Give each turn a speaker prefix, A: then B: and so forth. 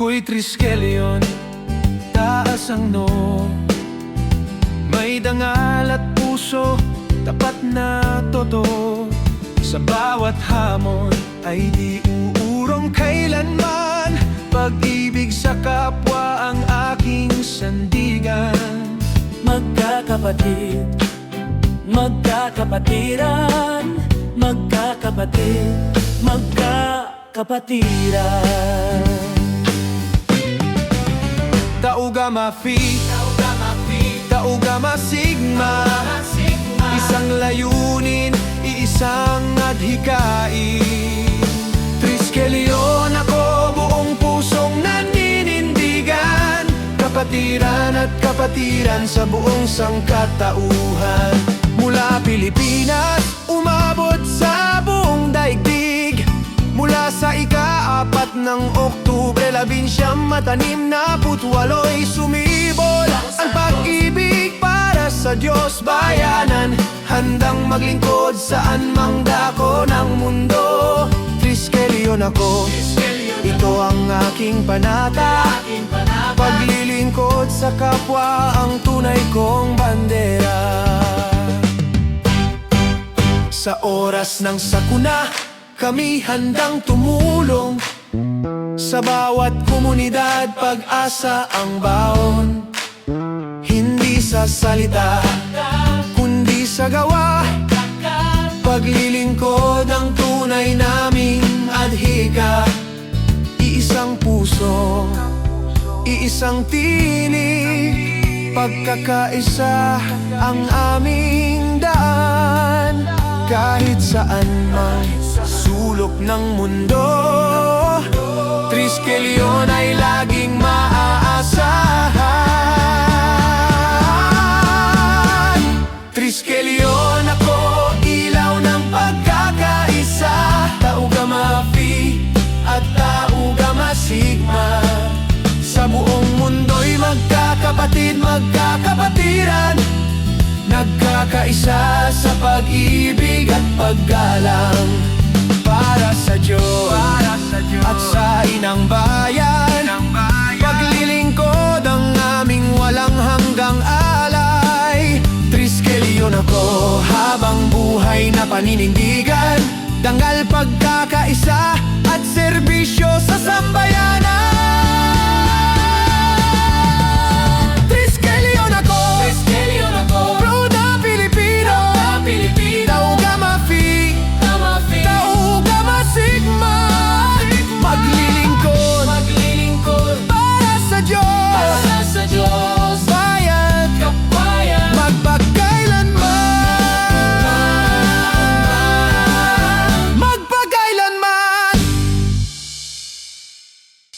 A: Ako'y Triskelion, taas ang noo. May dangal at puso, tapat na totoo. Sa bawat hamon ay di uurong kailanman. Pag-ibig sa kapwa ang aking sandigan.
B: Magkakapatid, magkakapatiran, magkakapatid, magkakapatiran.
A: Tau Gamma Phi, Tau Gamma Sigma, isang layunin, iisang adhikain. Triskelion ako, buong pusong naninindigan. Kapatiran at kapatiran sa buong sangkatauhan. Mula Pilipinas, umabot sa buong daigdig. Mula sa ika-4 ng Oktubre, 1968'y sumibol ang pag-ibig para sa Diyos bayanan. Handang maglingkod saan mang dako ng mundo. Triskelion ako, ito ang aking panata. Paglilingkod sa kapwa ang tunay kong bandera. Sa oras ng sakuna, kami handang tumulong. Sa bawat komunidad, pag-asa ang baon. Hindi sa salita, kundi sa gawa. Paglilingkod ang tunay naming adhika. Iisang puso, iisang tinig. Pagkakaisa ang aming daan. Kahit saan mang sulok ng mundo, Triskelion ay laging maaasahan. Triskelion ako, ilaw ng pagkakaisa. Tau Gamma Phi at Tau Gamma Sigma. Sa buong mundo'y magkakapatid, magkakapatiran. Nagkakaisa sa pag-ibig at paggalang. Para sa Diyos at sa inang bayan. Paglilingkod ang aming walang hanggang alay. Triskelion ako, habang buhay na paninindigan. Dangal pagkakaisa at serbisyo sa sambayan.